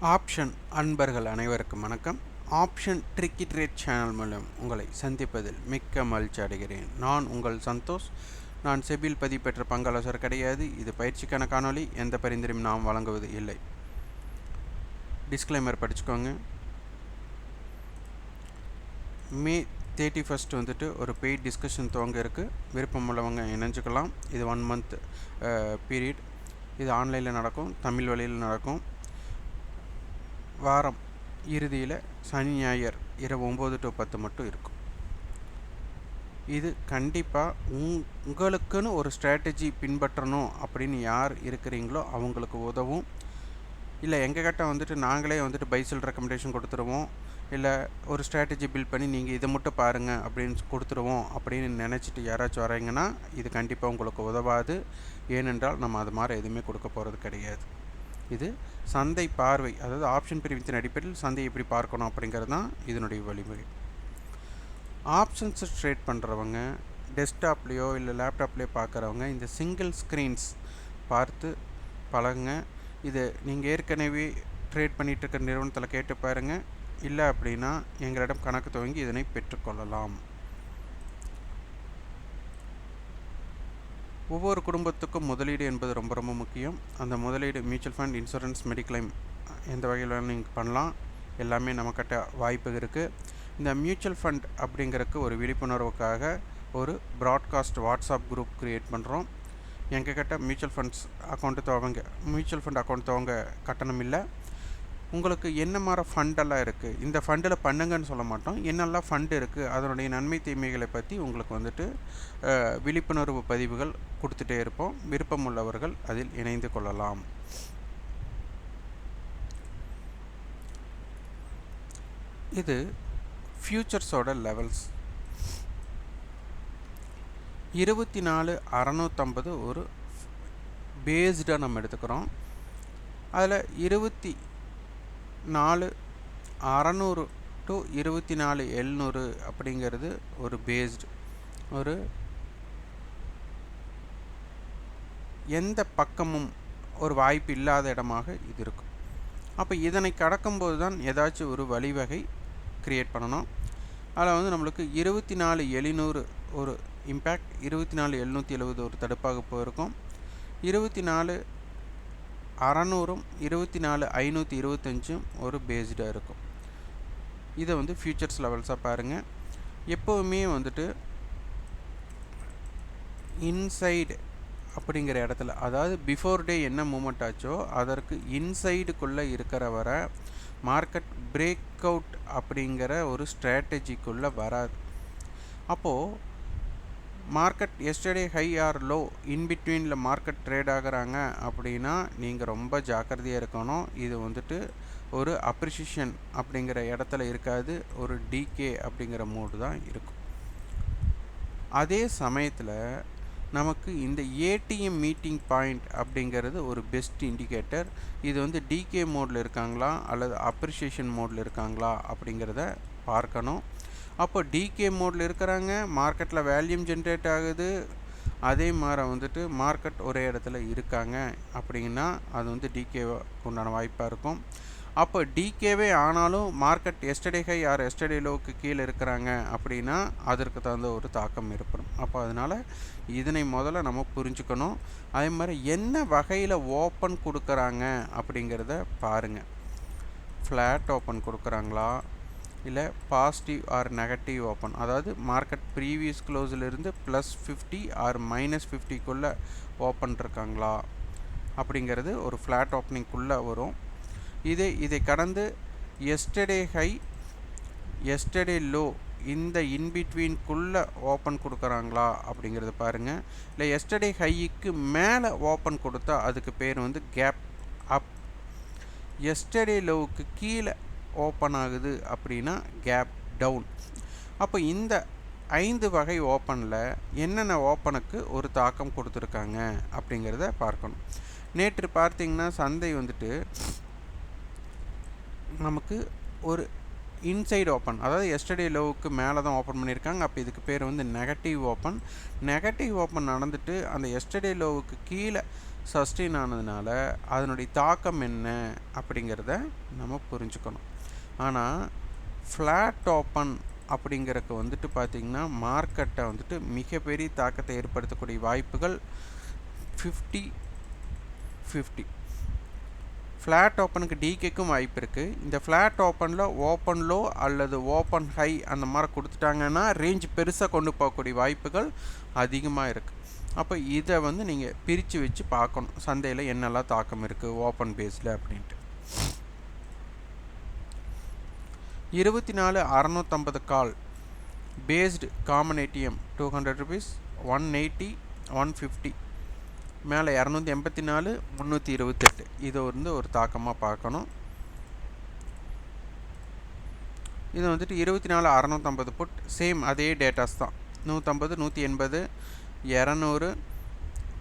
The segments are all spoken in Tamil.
ஆப்ஷன் அன்பர்கள் அனைவருக்கும் வணக்கம். ஆப்ஷன் ட்ரிக்கி ட்ரேட் சேனல் மூலம் உங்களை சந்திப்பதில் மிக்க மகிழ்ச்சி அடைகிறேன். நான் உங்கள் சந்தோஷ். நான் செபில் பதிவு பெற்ற பங்காளர் கிடையாது. இது பயிற்சிக்கான காணொளி. எந்த பரிந்துரையும் நாம் வழங்குவது இல்லை. டிஸ்க்ளைமர் படிச்சுக்கோங்க. மே 31 வந்துட்டு ஒரு பெய்ட் டிஸ்கஷன் துவங்க இருக்குது. விருப்பம் உள்ளவங்க இணைஞ்சிக்கலாம். இது 1 month பீரியட். இது ஆன்லைனில் நடக்கும், தமிழ் வழியில் நடக்கும். வாரம் இறுதியில் சனி ஞாயிறு இரவு 9 to 10 மட்டும் இருக்கும். இது கண்டிப்பாக உங்களுக்குன்னு ஒரு ஸ்ட்ராட்டஜி பின்பற்றணும் அப்படின்னு யார் இருக்கிறீங்களோ அவங்களுக்கு உதவும். இல்லை எங்ககிட்ட வந்துட்டு நாங்களே வந்துட்டு பைசல் ரெக்கமெண்டேஷன் கொடுத்துருவோம், இல்லை ஒரு ஸ்ட்ராட்டஜி பில்ட் பண்ணி நீங்கள் இதை மட்டும் பாருங்கள் அப்படின்னு கொடுத்துருவோம் அப்படின்னு நினச்சிட்டு யாராச்சும் வரீங்கன்னா இது கண்டிப்பாக உங்களுக்கு உதவாது. ஏனென்றால் நம்ம அது மாதிரி எதுவுமே கொடுக்க போகிறது கிடையாது. இது சந்தை பார்வை, அதாவது ஆப்ஷன் பிரிவின் அடிப்படையில் சந்தையை எப்படி பார்க்கணும் அப்படிங்கிறது தான் இதனுடைய வழிமுறை. ஆப்ஷன்ஸ் ட்ரேட் பண்ணுறவங்க டெஸ்க்டாப்லேயோ இல்லை லேப்டாப்லேயோ பார்க்குறவங்க இந்த சிங்கிள் ஸ்க்ரீன்ஸ் பார்த்து பழகுங்க. இது நீங்கள் ஏற்கனவே ட்ரேட் பண்ணிகிட்டு இருக்கிற நிறுவனத்தில் கேட்டு பாருங்கள். இல்லை அப்படின்னா எங்களிடம் கணக்கு துவங்கி இதனை பெற்றுக்கொள்ளலாம். ஒவ்வொரு குடும்பத்துக்கும் முதலீடு என்பது ரொம்ப ரொம்ப முக்கியம். அந்த முதலீடு மியூச்சுவல் ஃபண்ட், இன்சூரன்ஸ், மெடிக்ளைம் எந்த வகையில் நீங்கள் பண்ணலாம். எல்லாமே நம்மக்கிட்ட வாய்ப்பு இருக்குது. இந்த மியூச்சுவல் ஃபண்ட் அப்படிங்கிறதுக்கு ஒரு விழிப்புணர்வுக்காக ஒரு ப்ராட்காஸ்ட் வாட்ஸ்அப் குரூப் க்ரியேட் பண்ணுறோம். எங்ககிட்ட மியூச்சுவல் ஃபண்ட் அக்கௌண்ட் துவங்க கட்டணம் இல்லை. உங்களுக்கு என்ன மாதிரி ஃபண்டெல்லாம் இருக்குது, இந்த ஃபண்டில் பண்ணுங்கன்னு சொல்ல மாட்டோம். என்னெல்லாம் ஃபண்டு இருக்குது, அதனுடைய நன்மை தீமைகளை பற்றி உங்களுக்கு வந்துட்டு விழிப்புணர்வு பதிவுகள் கொடுத்துட்டே இருப்போம். விருப்பம் உள்ளவர்கள் அதில் இணைந்து கொள்ளலாம். இது ஃபியூச்சர்ஸோட லெவல்ஸ். 24,650 ஒரு பேஸ்டாக நம்ம எடுத்துக்கிறோம். அதில் 24,600 to 24,700 அப்படிங்கிறது ஒரு பேஸ்டு, ஒரு எந்த பக்கமும் ஒரு வாய்ப்பு இல்லாத இடமாக இது இருக்கும். அப்போ இதனை கடக்கும்போது தான் ஏதாச்சும் ஒரு வழிவகை க்ரியேட் பண்ணணும். அதில் வந்து நம்மளுக்கு 24,700 ஒரு இம்பேக்ட், 24,770 ஒரு தடுப்பாக போயிருக்கும். 24,600 24,525 ஒரு பேஸ்டாக இருக்கும். இதை வந்து ஃபியூச்சர்ஸ் லெவல்ஸாக பாருங்கள். எப்போவுமே வந்துட்டு இன்சைடு அப்படிங்கிற இடத்துல, அதாவது பிஃபோர் டே என்ன மூமெண்ட் ஆச்சோ அதற்கு இன்சைடுக்குள்ளே இருக்கிற வர மார்க்கெட் பிரேக் அவுட் அப்படிங்கிற ஒரு ஸ்ட்ராட்டஜிக்குள்ளே வராது. அப்போது market yesterday high or low இன்பிட்வீனில் மார்க்கெட் ட்ரேட் ஆகிறாங்க அப்படின்னா நீங்கள் ரொம்ப ஜாக்கிரதையாக இருக்கணும். இது வந்துட்டு ஒரு அப்ரிசியேஷன் அப்படிங்கிற இடத்துல இருக்காது, ஒரு டிகே அப்படிங்கிற மூடு தான் இருக்கும். அதே சமயத்தில் நமக்கு இந்த ஏடிஎம் மீட்டிங் பாயிண்ட் அப்படிங்கிறது ஒரு பெஸ்ட் இண்டிகேட்டர். இது வந்து டிகே மோடில் இருக்காங்களா அல்லது அப்ரிசியேஷன் மோடில் இருக்காங்களா அப்படிங்கிறத பார்க்கணும். அப்போ டிகே மோடில் இருக்கிறாங்க, மார்க்கெட்டில் வேல்யூம் ஜென்ரேட் ஆகுது, அதே மாதிரி வந்துட்டு மார்க்கெட் ஒரே இடத்துல இருக்காங்க அப்படின்னா அது வந்து டிகேவுக்கு உண்டான வாய்ப்பாக இருக்கும். அப்போ டிகேவே ஆனாலும் market yesterday high or yesterday லோவுக்கு கீழே இருக்கிறாங்க அப்படின்னா அதற்கு தகுந்த ஒரு தாக்கம் ஏற்படும். அப்போ அதனால் இதனை முதல்ல நம்ம புரிஞ்சுக்கணும். அதே மாதிரி என்ன வகையில் ஓப்பன் கொடுக்குறாங்க அப்படிங்கிறத பாருங்கள். ஃப்ளாட் ஓப்பன் கொடுக்குறாங்களா இல்லை பாசிட்டிவ் ஆர் நெகட்டிவ் ஓப்பன், அதாவது மார்க்கெட் ப்ரீவியஸ் க்ளோஸிலிருந்து +50 ஆர் -50க்குள்ளே ஓப்பன் இருக்காங்களா அப்படிங்கிறது ஒரு ஃப்ளாட் ஓப்பனிங்குள்ளே வரும். இதை கடந்து எஸ்டர்டே ஹை எஸ்டர்டே லோ இந்த இன்பிட்வீன்குள்ளே ஓப்பன் கொடுக்குறாங்களா அப்படிங்கிறது பாருங்கள். இல்லை எஸ்டர்டே ஹைக்கு மேலே ஓப்பன் கொடுத்தா அதுக்கு பேர் வந்து கேப் அப். எஸ்டர்டே லோவுக்கு கீழே ஓப்பன் ஆகுது அப்படின்னா கேப் டவுன். அப்போ இந்த 5 வகை ஓப்பனில் என்னென்ன ஓப்பனுக்கு ஒரு தாக்கம் கொடுத்துருக்காங்க அப்படிங்கிறத பார்க்கணும். நேற்று பார்த்திங்கன்னா சந்தை வந்துட்டு நமக்கு ஒரு இன்சைடு ஓப்பன், அதாவது எஸ்டர்டே லோவுக்கு மேலே தான் ஓப்பன் பண்ணியிருக்காங்க. அப்போ இதுக்கு பேர் வந்து நெகட்டிவ் ஓப்பன். நெகட்டிவ் ஓப்பன் நடந்துட்டு அந்த எஸ்டர்டே லோவுக்கு கீழே சஸ்டெயின் ஆனதுனால அதனுடைய தாக்கம் என்ன அப்படிங்கிறத நம்ம புரிஞ்சுக்கணும். ஆனால் ஃப்ளாட் ஓப்பன் அப்படிங்கிறக்கு வந்துட்டு பார்த்திங்கன்னா மார்க்கெட்டை வந்துட்டு மிகப்பெரிய தாக்கத்தை ஏற்படுத்தக்கூடிய வாய்ப்புகள் 50-50. ஃப்ளாட் ஓப்பனுக்கு டிகேக்கும் வாய்ப்பு இருக்குது. இந்த ஃப்ளாட் ஓப்பனில் ஓப்பன் லோ அல்லது ஓப்பன் ஹை அந்த மாதிரி கொடுத்துட்டாங்கன்னா ரேஞ்ச் பெருசாக கொண்டு போகக்கூடிய வாய்ப்புகள் அதிகமாக இருக்குது. அப்போ இதை வந்து நீங்கள் பிரித்து வச்சு பார்க்கணும், சந்தையில் என்னெல்லாம் தாக்கம் இருக்குது ஓப்பன் பேஸில் அப்படின்ட்டு. 24,650 கால் பேஸ்டு காமன் ஏடிஎம் ₹200, 180, 150, மேலே 284, 328. இதை வந்து ஒரு தாக்கமாக பார்க்கணும். இது வந்துட்டு 24,650 புட், சேம் அதே டேட்டாஸ் தான். 150, 180, 200,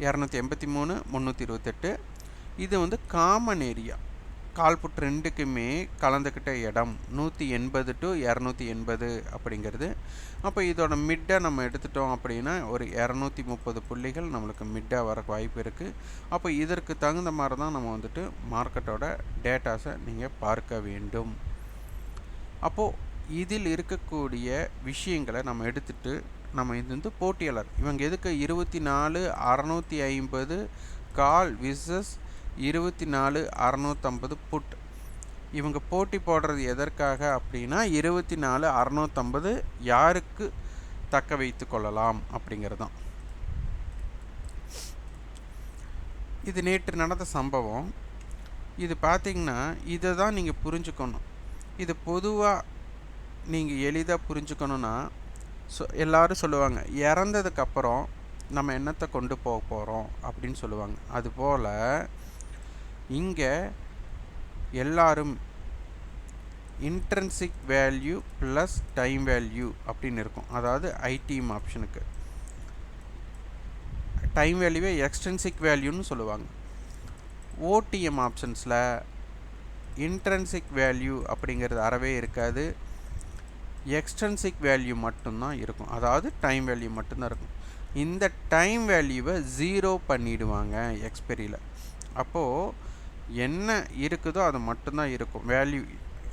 283, 328. இது வந்து காமன் ஏரியா, கால் புட் ரெண்டுக்குமே கலந்துக்கிட்ட இடம் 180 to 280 அப்படிங்கிறது. அப்போ இதோட மிட்டை நம்ம எடுத்துட்டோம் அப்படின்னா ஒரு 230 புள்ளிகள் நம்மளுக்கு மிட்டாக வர வாய்ப்பு இருக்குது. அப்போ இதற்கு தகுந்த மாதிரி தான் நம்ம வந்துட்டு மார்க்கெட்டோட டேட்டாஸை நீங்கள் பார்க்க வேண்டும். அப்போது இதில் இருக்கக்கூடிய விஷயங்களை நம்ம எடுத்துகிட்டு நம்ம இது வந்து போட்டியாளர் இவங்க எதுக்கு 24,650 கால் விசஸ் 24,650 புட், இவங்க போட்டி போடுறது எதற்காக அப்படின்னா 24,650 யாருக்கு தக்க வைத்து கொள்ளலாம் அப்படிங்கிறது தான். இது நேற்று நடந்த சம்பவம். இது பார்த்திங்கன்னா இதை தான் நீங்கள் புரிஞ்சுக்கணும். இது பொதுவாக நீங்கள் எளிதாக புரிஞ்சுக்கணுன்னா எல்லோரும் சொல்லுவாங்க இறந்ததுக்கப்புறம் நம்ம என்னத்தை கொண்டு போக போகிறோம் அப்படின்னு சொல்லுவாங்க. அதுபோல் இங்கே எல்லாரும் intrinsic value plus time value அப்படின்னு இருக்கும். அதாவது ஐடிஎம் ஆப்ஷனுக்கு டைம் வேல்யூவே எக்ஸ்ட்ரென்சிக் வேல்யூன்னு சொல்லுவாங்க. ஓடிஎம் ஆப்ஷன்ஸில் இன்ட்ரென்சிக் வேல்யூ அப்படிங்கிறது அறவே இருக்காது, எக்ஸ்ட்ரென்சிக் வேல்யூ மட்டும்தான் இருக்கும். அதாவது டைம் வேல்யூ மட்டும்தான் இருக்கும். இந்த டைம் வேல்யூவை 0 பண்ணிவிடுவாங்க எக்ஸ்பெரியில். அப்போது என்ன இருக்குதோ அது மட்டும்தான் இருக்கும், வேல்யூ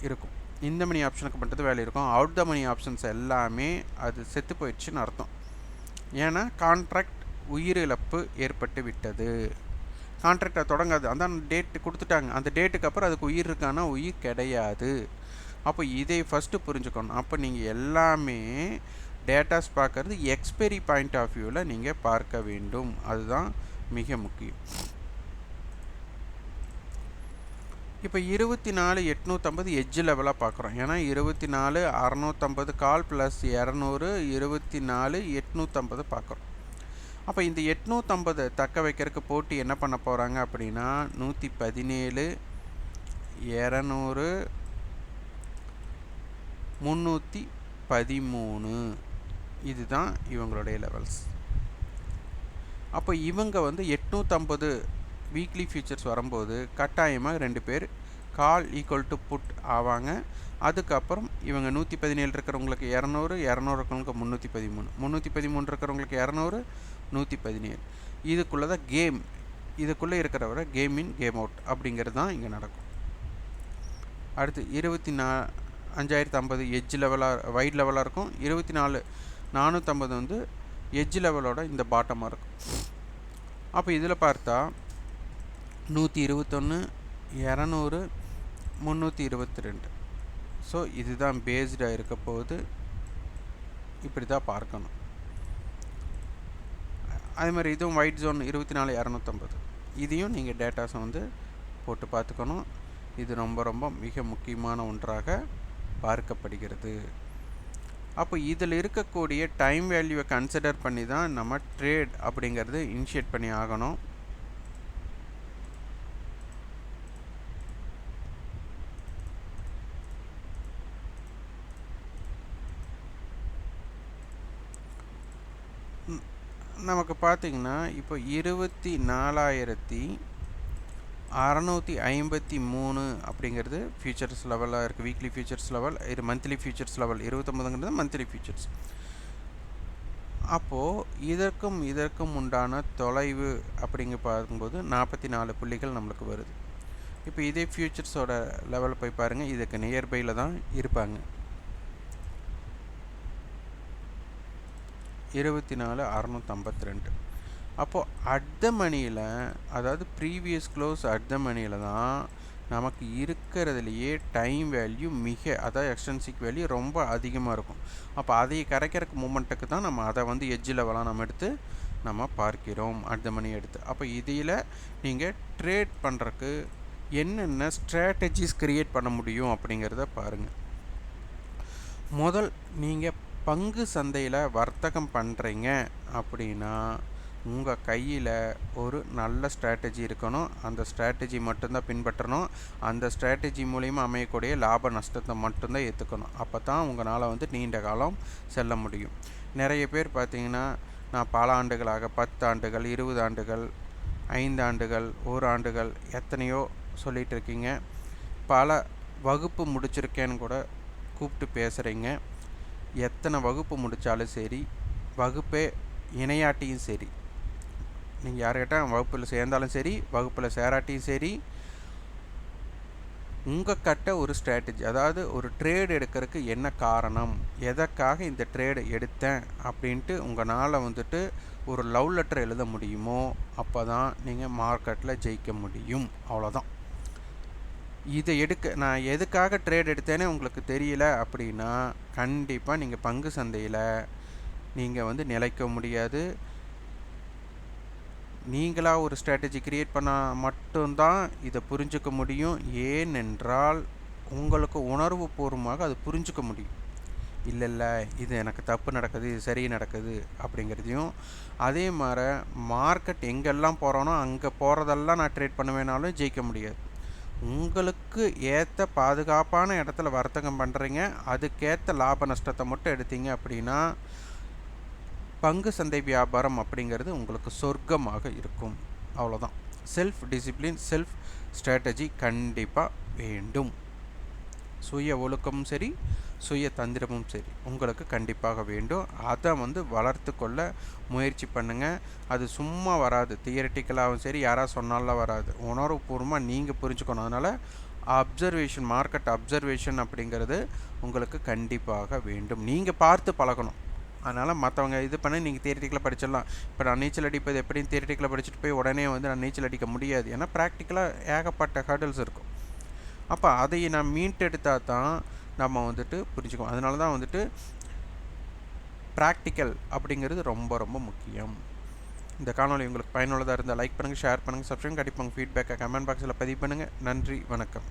இருக்கும். இந்த மணி ஆப்ஷனுக்கு மட்டும் வேல்யூ இருக்கும். அவுட் த மணி ஆப்ஷன்ஸ் எல்லாமே அது செத்து போயிடுச்சுன்னு அர்த்தம். ஏன்னா கான்ட்ராக்ட் உயிரிழப்பு ஏற்பட்டு விட்டது, கான்ட்ராக்டை தொடங்காது. அதான் டேட்டு கொடுத்துட்டாங்க, அந்த டேட்டுக்கு அப்புறம் அதுக்கு உயிர் இருக்கானா உயிர் கிடையாது. அப்போ இதை ஃபஸ்ட்டு புரிஞ்சுக்கணும். அப்போ நீங்கள் எல்லாமே டேட்டாஸ் பார்க்குறது எக்ஸ்பெரி பாயிண்ட் ஆஃப் வியூவில் நீங்கள் பார்க்க வேண்டும், அதுதான் மிக முக்கியம். இப்போ 24,850 எட்ஜ் லெவலாக பார்க்குறோம். ஏன்னா 24,650 கால் ப்ளஸ் 200, 24,850 பார்க்குறோம். அப்போ இந்த 850 தக்க வைக்கிறதுக்கு போட்டி என்ன பண்ண போகிறாங்க அப்படின்னா 117, 200, 313 இதுதான் இவங்களுடைய லெவல்ஸ். அப்போ இவங்க வந்து 850 வீக்லி ஃபியூச்சர்ஸ் வரும்போது கட்டாயமாக 2 பேர் கால் ஈக்குவல் டு புட் ஆவாங்க. அதுக்கப்புறம் இவங்க 117 இருக்கிறவங்களுக்கு 200, 200 இருக்கிறவங்களுக்கு 313, 313 இருக்கிறவங்களுக்கு 200, 117. இதுக்குள்ளே தான் கேம், இதுக்குள்ளே இருக்கிறவரை கேம் இன் கேம் அவுட் அப்படிங்கிறது தான் இங்கே நடக்கும். அடுத்து 25,050 எட்ஜ் லெவலாக வைட் லெவலாக இருக்கும். 24,450 வந்து எட்ஜ் லெவலோட இந்த பாட்டமாக இருக்கும். அப்போ இதில் பார்த்தா 121, 200, 322. ஸோ இதுதான் பேஸ்டாக இருக்க போது, இப்படி தான் பார்க்கணும். அதே மாதிரி இதுவும் ஒயிட் ஜோன் 24,250. இதையும் நீங்கள் டேட்டாஸை வந்து போட்டு பார்த்துக்கணும். இது ரொம்ப ரொம்ப மிக முக்கியமான ஒன்றாக பார்க்கப்படுகிறது. அப்போ இதில் இருக்கக்கூடிய டைம் வேல்யூவை கன்சிடர் பண்ணி தான் நம்ம ட்ரேட் அப்படிங்கிறது இனிஷியேட் பண்ணி ஆகணும். நமக்கு பார்த்திங்கன்னா இப்போ 24,653 அப்படிங்கிறது ஃபியூச்சர்ஸ் லெவலாக இருக்குது. வீக்லி ஃபியூச்சர்ஸ் லெவல், இது மந்த்லி ஃபியூச்சர்ஸ் லெவல். 29ங்கிறது மந்த்லி ஃபியூச்சர்ஸ். அப்போது இதற்கும் உண்டான தொலைவு அப்படிங்க பார்க்கும்போது 44 புள்ளிகள் நம்மளுக்கு வருது. இப்போ இதே ஃபியூச்சர்ஸோட லெவலில் போய் பாருங்கள், இதுக்கு நியர்பையில் தான் இருப்பாங்க. 24,652. அப்போது அட் த மணியில், அதாவது ப்ரீவியஸ் க்ளோஸ் அட் த மணியில் தான் நமக்கு இருக்கிறதுலையே டைம் வேல்யூ அதாவது எக்ஸ்டென்சிக் வேல்யூ ரொம்ப அதிகமாக இருக்கும். அப்போ அதை கரைக்கிறக்கு மூமெண்ட்டுக்கு தான் நம்ம அதை வந்து எட்ஜ் லெவலாக நம்ம எடுத்து நம்ம பார்க்கிறோம், அட் த மணி எடுத்து. அப்போ இதில் நீங்கள் ட்ரேட் பண்ணுறக்கு என்னென்ன ஸ்ட்ராட்டஜிஸ் க்ரியேட் பண்ண முடியும் அப்படிங்கிறத பாருங்கள். முதல், நீங்கள் பங்கு சந்தையில் வர்த்தகம் பண்ணுறீங்க அப்படின்னா உங்கள் கையில் ஒரு நல்ல ஸ்ட்ராட்டஜி இருக்கணும். அந்த ஸ்ட்ராட்டஜி மட்டும்தான் பின்பற்றணும். அந்த ஸ்ட்ராட்டஜி மூலிமா அமையக்கூடிய லாப நஷ்டத்தை மட்டும்தான் ஏற்றுக்கணும். அப்போ தான் உங்களால் வந்து நீண்ட காலம் செல்ல முடியும். நிறைய பேர் பார்த்திங்கன்னா, நான் பல ஆண்டுகளாக 10 ஆண்டுகள் 20 ஆண்டுகள் 5 ஆண்டுகள் 1 ஆண்டுகள் எத்தனையோ சொல்லிகிட்டு இருக்கீங்க. பல வகுப்பு முடிச்சிருக்கேன்னு கூட கூப்பிட்டு பேசுகிறீங்க. எத்தனை வகுப்பு முடித்தாலும் சரி, வகுப்பே இணையாட்டியும் சரி, நீங்கள் யார்கிட்ட வகுப்பில் சேர்ந்தாலும் சரி, வகுப்பில் சேராட்டியும் சரி, உங்கள் கிட்ட ஒரு ஸ்ட்ராட்டஜி, அதாவது ஒரு ட்ரேடு எடுக்கிறதுக்கு என்ன காரணம், எதற்காக இந்த ட்ரேடு எடுத்தேன் அப்படின்ட்டு உங்களால் வந்துட்டு ஒரு லவ் லெட்டர் எழுத முடியுமோ அப்போ தான் நீங்கள் மார்க்கெட்டில் ஜெயிக்க முடியும். அவ்வளோதான். இதை நான் எதுக்காக ட்ரேட் எடுத்தேனே உங்களுக்கு தெரியல அப்படின்னா கண்டிப்பாக நீங்கள் பங்கு சந்தையில் நீங்கள் வந்து நிலைக்க முடியாது. நீங்களாக ஒரு ஸ்ட்ராட்டஜி க்ரியேட் பண்ணால் மட்டும்தான் இதை புரிஞ்சுக்க முடியும். ஏனென்றால் உங்களுக்கு உணர்வு பூர்வமாக அது புரிஞ்சுக்க முடியும். இல்லை இது எனக்கு தப்பு நடக்குது, இது சரி நடக்குது அப்படிங்கிறதையும். அதே மாதிரி மார்க்கெட் எங்கெல்லாம் போகிறோனோ அங்கே போகிறதெல்லாம் நான் ட்ரேட் பண்ணுவேனாலும் ஜெயிக்க முடியாது. உங்களுக்கு ஏற்ற பாதுகாப்பான இடத்துல வர்த்தகம் பண்ணுறீங்க, அதுக்கேற்ற லாப நஷ்டத்தை மட்டும் எடுத்தீங்க அப்படின்னா பங்கு சந்தை வியாபாரம் அப்படிங்கிறது உங்களுக்கு சொர்க்கமாக இருக்கும். அவ்வளோதான். செல்ஃப் டிசிப்ளின், செல்ஃப் ஸ்ட்ராட்டஜி கண்டிப்பாக வேண்டும். சுய ஒழுக்கமும் சரி, சுய தந்திரமும் சரி உங்களுக்கு கண்டிப்பாக வேண்டும். அதை வந்து வளர்த்து கொள்ள முயற்சி பண்ணுங்கள். அது சும்மா வராது. தியரிட்டிக்கலாகவும் சரி, யாராவது சொன்னாலாம் வராது. உணர்வுபூர்வமாக நீங்கள் புரிஞ்சுக்கணும். அதனால் அப்சர்வேஷன், மார்க்கெட் அப்சர்வேஷன் அப்படிங்கிறது உங்களுக்கு கண்டிப்பாக வேண்டும். நீங்கள் பார்த்து பழகணும். அதனால் மற்றவங்க இது பண்ணி நீங்கள் தியரிட்டிக்கலாக படிச்சிடலாம். இப்போ நான் நீச்சல் அடிப்பது எப்படின்னு தியரிட்டிக்கலாக படிச்சுட்டு போய் உடனே வந்து நான் நீச்சல் அடிக்க முடியாது. ஏன்னா ப்ராக்டிக்கலாக ஏகப்பட்ட ஹர்டல்ஸ் இருக்கும். அப்போ அதை நான் மீட்டெடுத்தால் தான் நம்ம வந்துட்டு புரிஞ்சுக்குவோம். அதனால தான் வந்துட்டு ப்ராக்டிக்கல் அப்படிங்கிறது ரொம்ப ரொம்ப முக்கியம். இந்த காணொலி உங்களுக்கு பயனுள்ளதாக இருந்தால் லைக் பண்ணுங்கள், ஷேர் பண்ணுங்கள், சப்ஸ்கிரைப், கண்டிப்பாக ஃபீட்பேக்கை கமெண்ட் பாக்ஸில் பதிவு பண்ணுங்கள். நன்றி, வணக்கம்.